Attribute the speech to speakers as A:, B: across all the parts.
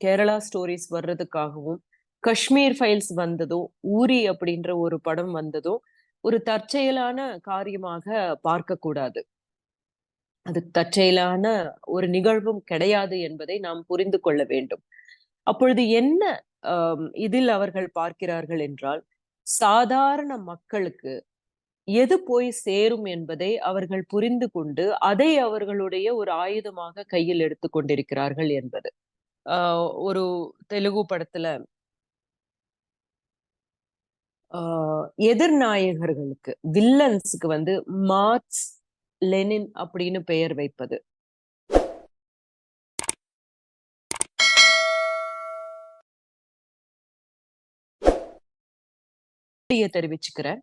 A: Kerala stories வர்றதுக்காகவும், Kashmir files வந்ததும், ஊரி அப்படின்ற ஒரு படம் வந்ததும், ஒரு தற்செயலான காரியமாக பார்க்கக்கூடாது. அது தற்செயலான ஒரு நிகழ்வும் கிடையாது என்பதை நாம் புரிந்து கொள்ள வேண்டும். அப்பொழுது என்ன இதில் அவர்கள் பார்க்கிறார்கள் என்றால், சாதாரண மக்களுக்கு எது போய் சேரும் என்பதை அவர்கள் புரிந்து கொண்டு, அதை அவர்களுடைய ஒரு ஆயுதமாக கையில் எடுத்துக் கொண்டிருக்கிறார்கள் என்பது. அ ஒரு தெலுகு படத்துல ஆ எதிர்நாயகர்களுக்கு, வில்லன்ஸ்க்கு வந்து மார்க்ஸ், லெனின் அப்படின்னு பெயர் வைப்பது. தெரிவிச்சுக்கிறேன்.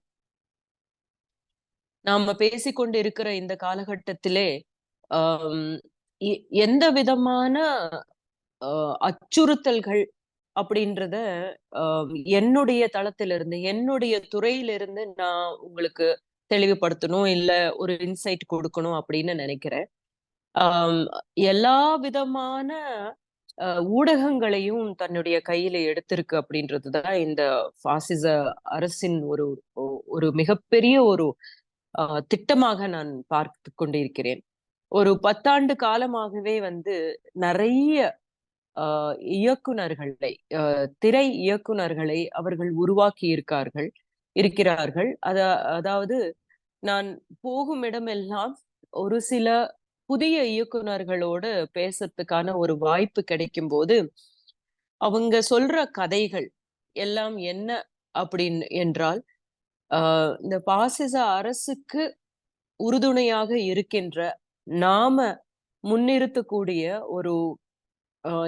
A: நாம பேசிக்கொண்டு இருக்கிற இந்த காலகட்டத்திலே, ஆம் எ எந்த விதமான அ அச்சுறுத்தல்கள் அப்படின்றத அ என்னுடைய தளத்திலிருந்து, என்னுடைய துறையிலிருந்து நான் உங்களுக்கு தெளிவுபடுத்தணும், இல்ல ஒரு இன்சைட் குடுக்கணும் அப்படின்னு நெனைக்கிறேன். ஆம், எல்லா விதமான அ ஊடகங்களையும் தன்னுடைய கையில எடுத்திருக்கு அப்படின்றது தான் இந்த பாசிச அரசின் ஒரு மிகப்பெரிய ஒரு அ திட்டமாக நான் பார்த்துக் கொண்டிருக்கிறேன். ஒரு 10 ஆண்டு காலமாகவே வந்து நெறைய அ இயக்குனர்களை, அ திரை இயக்குனர்களை அவர்கள் உருவாக்கி இருக்கிறார்கள். அதாவது நான் போகும் இடமெல்லாம் ஒரு சில புதிய இயக்குனர்களோடு பேசறதுக்கான ஒரு வாய்ப்பு கிடைக்கும்போது, அவங்க சொல்ற கதைகள் எல்லாம் என்ன அப்படின்னு என்றால், அ இந்த பாசிச அரசுக்கு உறுதுணையாக இருக்கின்ற நாம முன்னிறுத்தக்கூடிய ஒரு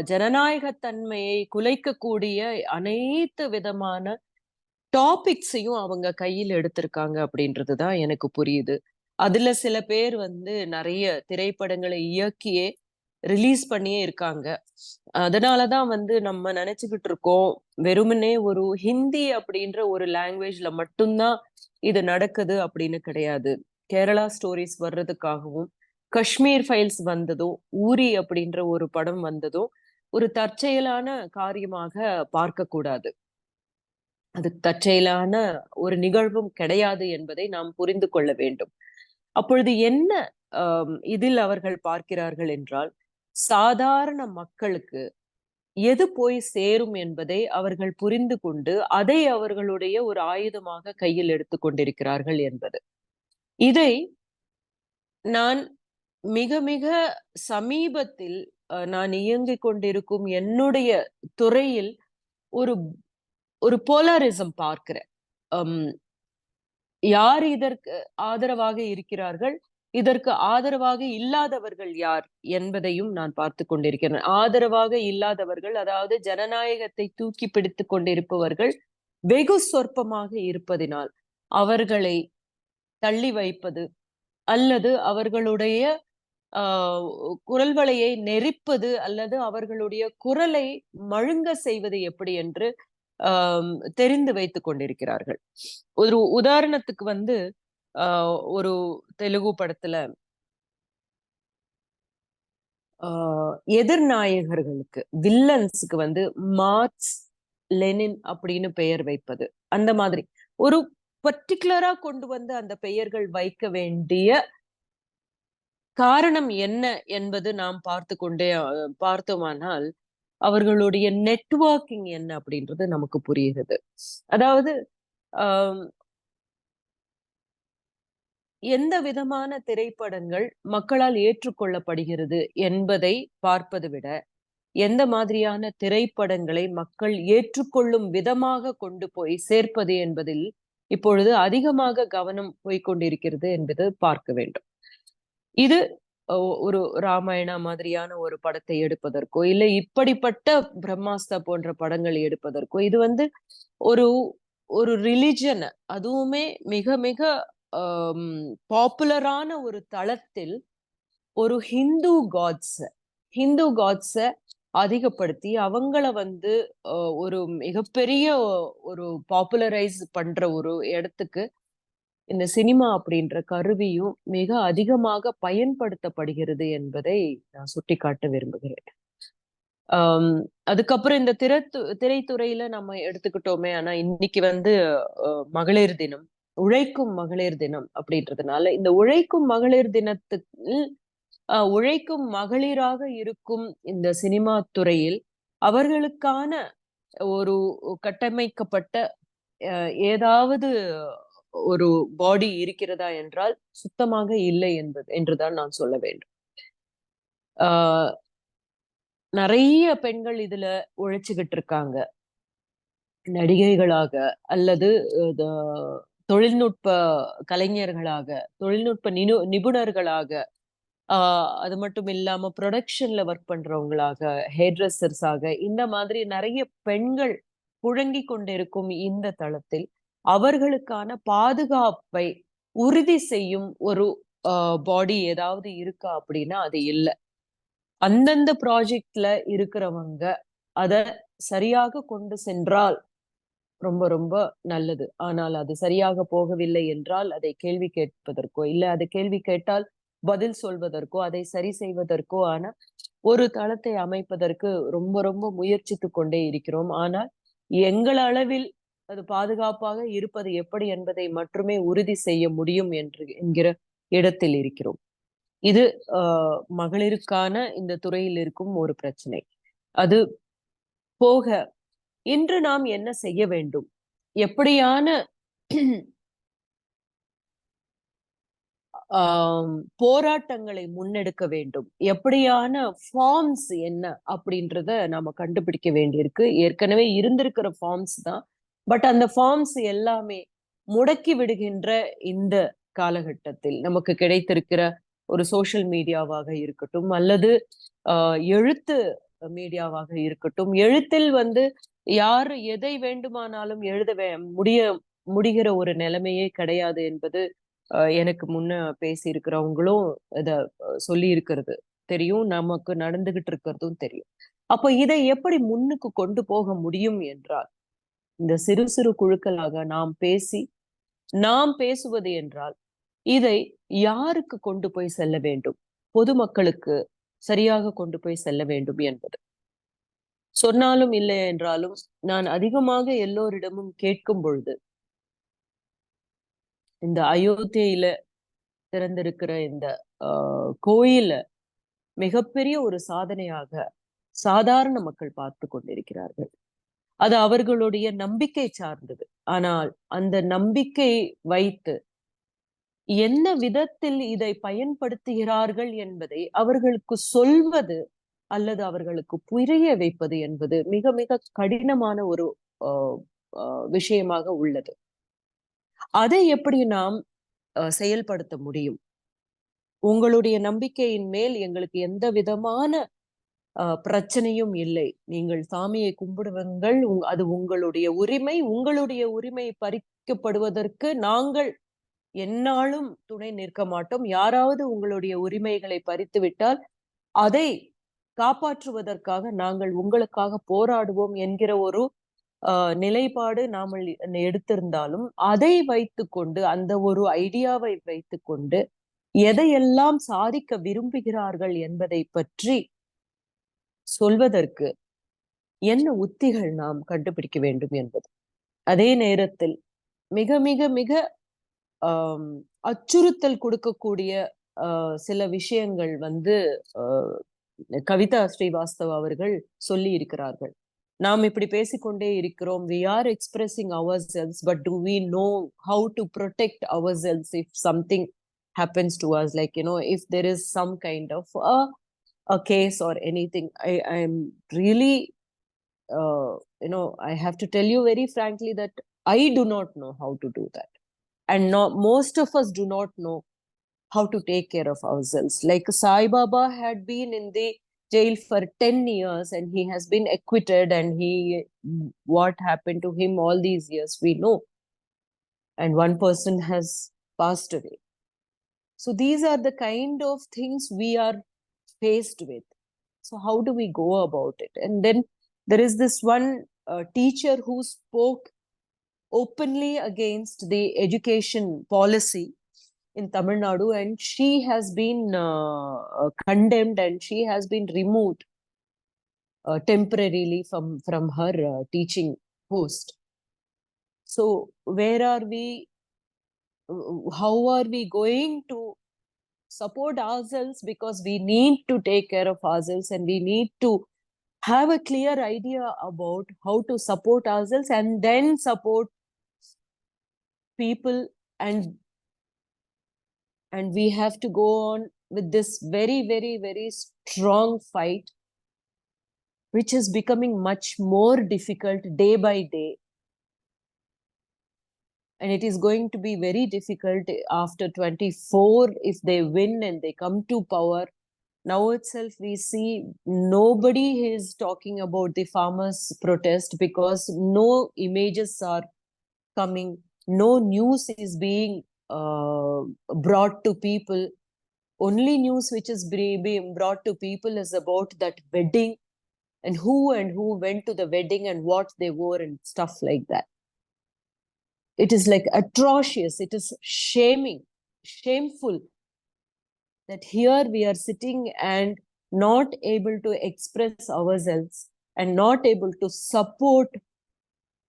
A: ஜனநாயகத் தன்மையை குலைக்கக்கூடிய அனைத்து விதமான டாபிக்ஸையும் அவங்க கையில எடுத்திருக்காங்க அப்படின்றது தான் எனக்கு புரியுது. அதுல சில பேர் வந்து நெறைய திரைப்படங்களை இயக்கியே ரிலீஸ் பண்ணியே இருக்காங்க. அதனால தான் வந்து நம்ம நெனச்சுக்கிட்டு இருக்கோம், வெறுமனே ஒரு ஹிந்தி அப்படின்ற ஒரு லாங்குவேஜ்ல மட்டும் தான் இது நடக்குது அப்படின்னு கிடையாது. கேரளா ஸ்டோரீஸ் வர்றதுக்காகவும், காஷ்மீர் ஃபைல்ஸ் வந்ததும், ஊரி அப்படின்ற ஒரு படம் வந்ததும், ஒரு தற்செயலான காரியமாக பார்க்கக்கூடாது. அது தற்செயலான ஒரு நிகழ்வும் கிடையாது என்பதை நாம் புரிந்து கொள்ள வேண்டும். அப்பொழுது என்ன இதில் அவர்கள் பார்க்கிறார்கள் என்றால், சாதாரண மக்களுக்கு எது போய் சேரும் என்பதை அவர்கள் புரிந்து கொண்டு, அதை அவர்களுடைய ஒரு ஆயுதமாக கையில் எடுத்துக் கொண்டிருக்கிறார்கள் என்பது. இதை நான் மிக மிக சமீபத்தில் நான் இயங்கிக் கொண்டிருக்கும் என்னுடைய துறையில் ஒரு ஒரு போலரிசம் பார்க்கிறேன். அம் யார் இதற்கு ஆதரவாக இருக்கிறார்கள்? இதற்கு ஆதரவாக இல்லாதவர்கள் யார்? என்பதையும் நான் பார்த்துக் கொண்டிருக்கிறேன். ஆதரவாக இல்லாதவர்கள், அதாவது ஜனநாயகத்தை தூக்கி பிடித்துக் கொண்டிருப்பவர்கள் வெகு சொற்பமாக இருப்பதினால், அவர்களை தள்ளி வைப்பது, அல்லது அவர்களுடைய ஆ குரல் வளையை நெரிப்பது, அல்லது அவர்களுடைய குரலை மழுங்க செய்வது எப்படி என்று ஆம், தெரிந்து வைத்துக் கொண்டிருக்கிறார்கள். ஒரு உதாரணத்துக்கு வந்து ஆ ஒரு தெலுகு படத்துல ஆ எதிர்நாயகர்களுக்கு, வில்லன்ஸ்க்கு வந்து மார்க்ஸ், லெனின் அப்படின்னு பெயர் வைப்பது. அந்த மாதிரி. ஒரு பர்ட்டிகுலரா கொண்டு வந்து அந்த பெயர்கள் வைக்க வேண்டிய காரணம் என்ன என்பது நாம் பார்த்தோமானால், அவர்களுடைய நெட்வொர்க்கிங் என்ன அப்படின்றது நமக்கு புரிகிறது. அதாவது ஆ எந்த விதமான திரைப்படங்கள் மக்களால் ஏற்றுக்கொள்ளப்படுகிறது என்பதை பார்ப்பது விட, எந்த மாதிரியான திரைப்படங்களை மக்கள் ஏற்றுக்கொள்ளும் விதமாக கொண்டு போய் சேர்ப்பது என்பதில் இப்பொழுது அதிகமாக கவனம் போய்க் கொண்டிருக்கிறது என்பது பார்க்க வேண்டும். இது ஒரு ராமாயணா மாதிரியான ஒரு படத்தை எடுப்பதற்கோ, இல்ல இப்படிப்பட்ட பிரம்மாஸ்தா போன்ற படங்கள் எடுப்பதற்கோ, இது வந்து ஒரு ஒரு ரிலிஜன், அதுவுமே மிக மிக அம் பாப்புலரான ஒரு தளத்தில் ஒரு ஹிந்து காட்ஸ அதிகப்படுத்தி, அவங்கள வந்து அ ஒரு மிகப்பெரிய ஒரு பாப்புலரைஸ் பண்ற ஒரு இடத்துக்கு இந்த சினிமா அப்படின்ற கருவியும் மிக அதிகமாக பயன்படுத்தப்படுகிறது என்பதை நான் சுட்டிக்காட்ட விரும்புகிறேன். அதுக்கப்புறம் இந்த திரைத்துறையில நம்ம எடுத்துக்கிட்டோமே, ஆனா இன்னைக்கு வந்து மகளிர் தினம், உழைக்கும் மகளிர் தினம் அப்படின்றதுனால இந்த உழைக்கும் மகளிர் தினத்துக்கு உழைக்கும் மகளிராக இருக்கும் இந்த சினிமா துறையில் அவர்களுக்கான ஒரு கட்டமைக்கப்பட்ட ஏதாவது ஒரு பாடி இருக்கிறதா என்றால் சுத்தமாக இல்லை என்றுதான் நான் சொல்ல வேண்டும். நிறைய பெண்கள் இதுல உழைச்சுக்கிட்டு இருக்காங்க, நடிகைகளாக அல்லது தொழில்நுட்ப கலைஞர்களாக, தொழில்நுட்ப நிபுணர்களாக, அது மட்டும் இல்லாம ப்ரொடக்ஷன்ல ஒர்க் பண்றவங்களாக, ஹேர் ட்ரெஸ்ஸர்ஸாக, இந்த மாதிரி நிறைய பெண்கள் புழங்கிக் கொண்டிருக்கும் இந்த தளத்தில் அவர்களுக்கான பாதுகாப்பை உறுதி செய்யும் ஒரு பாடி ஏதாவது இருக்கா அப்படின்னா அது இல்லை. அந்தந்த ப்ராஜெக்ட்ல இருக்கிறவங்க அத சரியாக கொண்டு சென்றால் ரொம்ப ரொம்ப நல்லது. ஆனால் அது சரியாக போகவில்லை என்றால் அதை கேள்வி கேட்பதற்கோ, இல்ல அதை கேள்வி கேட்டால் பதில் சொல்வதற்கோ, அதை சரி செய்வதற்கோ ஆன ஒரு தளத்தை அமைப்பதற்கு ரொம்ப ரொம்ப முயற்சித்துக் கொண்டே இருக்கிறோம். ஆனால் எங்கள் அளவில் அது பாதுகாப்பாக இருப்பது எப்படி என்பதை மட்டுமே உறுதி செய்ய முடியும் என்கிற இடத்தில் இருக்கிறோம். இது மகளிருக்கான இந்த துறையில் இருக்கும் ஒரு பிரச்சனை. அது போக இன்று நாம் என்ன செய்ய வேண்டும்? எப்படியான போராட்டங்களை முன்னெடுக்க வேண்டும்? எப்படியான ஃபார்ம்ஸ் என்ன அப்படின்றத நாம கண்டுபிடிக்க வேண்டியிருக்கு. ஏற்கனவே இருந்திருக்கிற ஃபார்ம்ஸ் தான். பட் அந்த ஃபார்ம்ஸ் எல்லாமே முடக்கி விடுகின்ற இந்த காலகட்டத்தில் நமக்கு கிடைத்திருக்கிற ஒரு சோசியல் மீடியாவாக இருக்கட்டும், அல்லது எழுத்து மீடியாவாக இருக்கட்டும், எழுத்தில் வந்து யார் எதை வேண்டுமானாலும் எழுத முடிகிற ஒரு நிலைமையே கிடையாது என்பது எனக்கு முன்ன பேசி இருக்கிறவங்களும் இத சொல்லி இருக்கிறது தெரியும். நமக்கு நடந்துகிட்டு இருக்கிறதும் தெரியும். அப்ப இதை எப்படி முன்னுக்கு கொண்டு போக முடியும் என்றால், இந்த சிறு சிறு குழுக்களாக நாம் பேசுவது என்றால் இதை யாருக்கு கொண்டு போய் செல்ல வேண்டும்? பொதுமக்களுக்கு சரியாக கொண்டு போய் செல்ல வேண்டும் என்பது. சொன்னாலும் இல்லை என்றாலும் நான் அதிகமாக எல்லோரிடமும் கேட்கும் பொழுது, இந்த அயோத்தியில திறந்திருக்கிற இந்த கோயில மிகப்பெரிய ஒரு சாதனையாக சாதாரண மக்கள் பார்த்து கொண்டிருக்கிறார்கள். அது அவர்களுடைய நம்பிக்கை சார்ந்தது. ஆனால் அந்த நம்பிக்கை வைத்து என்ன விதத்தில் இதை பயன்படுத்துகிறார்கள் என்பதை அவர்களுக்கு சொல்வது அல்லது அவர்களுக்கு புரிய வைப்பது என்பது மிக மிக கடினமான ஒரு விஷயமாக உள்ளது. அதை எப்படி நாம் செயல்படுத்த முடியும்? உங்களுடைய நம்பிக்கையின் மேல் எங்களுக்கு எந்த விதமான பிரச்சனையும் இல்லை. நீங்கள் சாமியை கும்பிடுவீங்கள், அது உங்களுடைய உரிமை. உங்களுடைய உரிமை பறிக்கப்படுவதற்கு நாங்கள் எந்நாளும் துணை நிற்க மாட்டோம். யாராவது உங்களுடைய உரிமைகளை பறித்து விட்டால் அதை காப்பாற்றுவதற்காக நாங்கள் உங்களுக்காக போராடுவோம் என்கிற ஒரு நிலைப்பாடு நாமல் எடுத்திருந்தாலும் அதை வைத்துக்கொண்டு, அந்த ஒரு ஐடியாவை வைத்துக்கொண்டு எதையெல்லாம் சாதிக்க விரும்புகிறார்கள் என்பதை பற்றி சொல்வதற்கு என்ன உத்திகள் நாம் கண்டுபிடிக்க வேண்டும் என்பது. அதே நேரத்தில் மிக மிக மிக அச்சுறுத்தல் கொடுக்கக்கூடிய சில விஷயங்கள் வந்து கவிதா ஸ்ரீவாஸ்தவ் அவர்கள் சொல்லி இருக்கிறார்கள். நாம் இப்படி பேசிக்கொண்டே இருக்கிறோம். We are expressing ourselves, but do we know how to protect ourselves if something happens to us? Like, if there is some kind of a case or anything. I'm really, I have to tell you very frankly that I do not know how to do that. And most of us do not know how to take care of ourselves. Like Sai Baba had been in the jail for 10 years and he has been acquitted, and what happened to him all these years we know, and one person has passed away. So these are the kind of things we are faced with. So how do we go about it? And then there is this one teacher who spoke openly against the education policy in Tamil Nadu, and she has been condemned and she has been removed temporarily from her teaching post. So where are we? How are we going to support ourselves? Because we need to take care of ourselves, and we need to have a clear idea about how to support ourselves and then support people, and we have to go on with this very, very, very strong fight, which is becoming much more difficult day by day. And it is going to be very difficult after 24 if they win and they come to power. Now itself, we see nobody is talking about the farmers' protest because no images are coming, no news is being brought to people. Only news which is being brought to people is about that wedding and who went to the wedding and what they wore and stuff like that. It is like atrocious. It is shameful that here we are sitting and not able to express ourselves and not able to support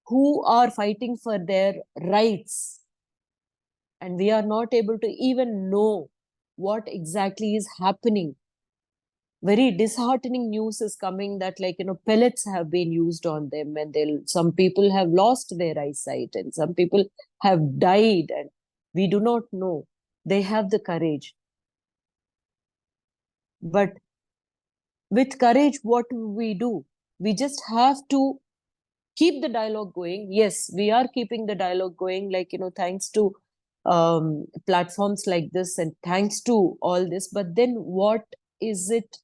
A: who are fighting for their rights. And we are not able to even know what exactly is happening. Very disheartening news is coming that, like, pellets have been used on them, and some people have lost their eyesight and some people have died, and we do not know. They have the courage. But with courage, what do? We just have to keep the dialogue going. Yes, we are keeping the dialogue going, like, thanks to platforms like this and thanks to all this. But then what is it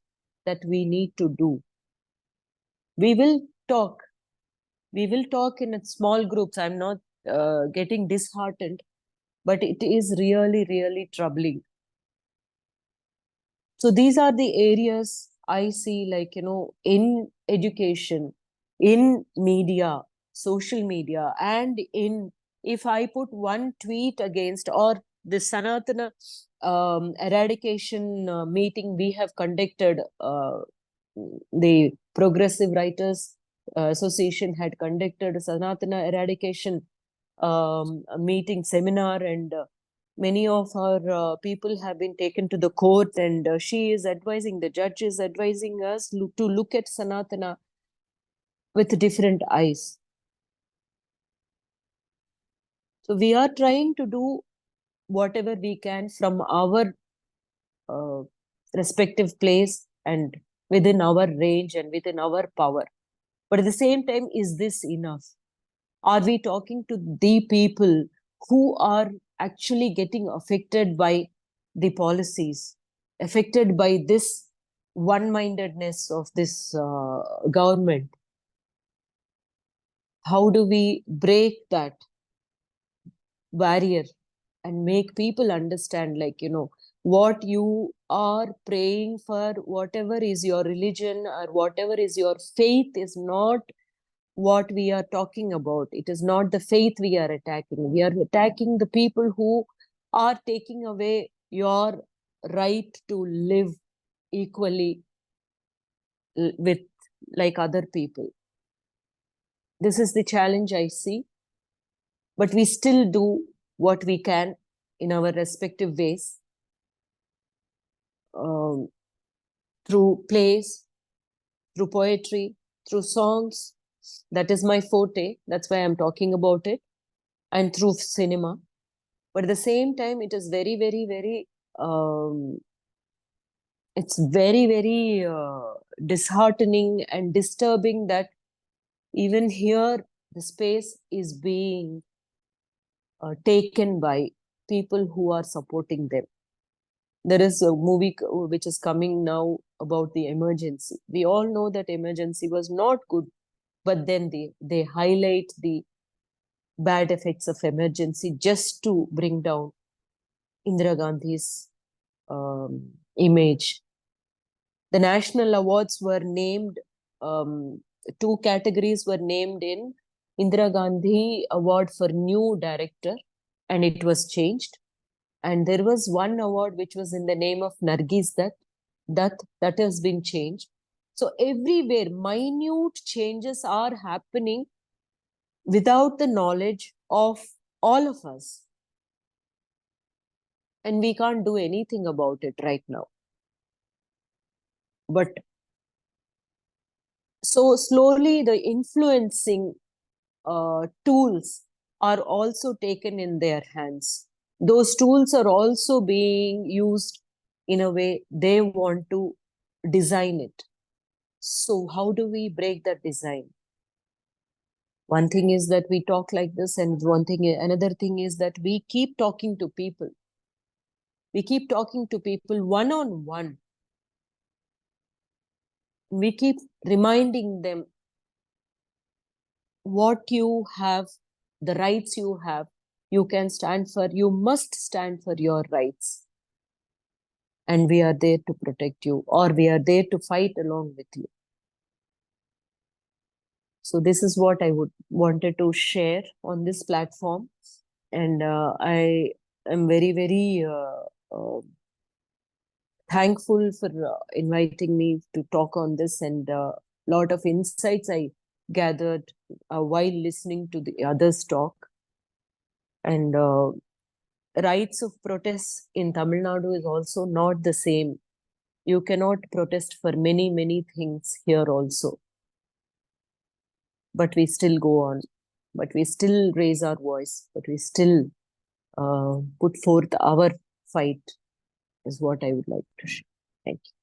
A: that we need to do? We will talk. We will talk in small groups. I'm not getting disheartened, but it is really, really troubling. So these are the areas I see, like, in education, in media, social media, and if I put one tweet against, or the Sanatana eradication meeting we have conducted, the Progressive Writers Association had conducted a Sanatana eradication meeting seminar, and many of our people have been taken to the court, and she is advising, the judge is advising us to look at Sanatana with different eyes. So we are trying to do whatever we can from our uh, respective place and within our range and within our power. But at the same time, is this enough? Are we talking to the people who are actually getting affected by the policies, affected by this one-mindedness of this government? How do we break that barrier and make people understand, like, what you are praying for, whatever is your religion or whatever is your faith, is not what we are talking about. It is not the faith we are attacking. We are attacking the people who are taking away your right to live equally with, like, other people. This is the challenge I see. But we still do what we can in our respective ways, um, through plays, through poetry, through songs. That is my forte. That's why I'm talking about it. And through cinema. But at the same time, it is very, very, very, it's very, very disheartening and disturbing that even here, the space is being taken by people who are supporting them. There is a movie which is coming now about the emergency. We all know that emergency was not good, but then they highlight the bad effects of emergency just to bring down Indira Gandhi's image. The national awards were named, two categories were named in Indira Gandhi Award for New Director, and it was changed. And there was one award which was in the name of Nargis Dutt, that has been changed. So everywhere, minute changes are happening without the knowledge of all of us. And we can't do anything about it right now. But so slowly the influencing tools are also taken in their hands. Those tools are also being used in a way they want to design it. So how do we break that design? One thing is that we talk like this, and another thing is that we keep talking to people. We keep talking to people one on one. We keep reminding them what you have, the rights you have, you must stand for your rights. And we are there to protect you, or we are there to fight along with you. So this is what I wanted to share on this platform. And I am very, very thankful for inviting me to talk on this, and a lot of insights I gathered while listening to the others talk. And rights of protest in Tamil Nadu is also not the same. You cannot protest for many, many things here also. But we still go on. But we still raise our voice. But we still put forth our fight, is what I would like to share. Thank you.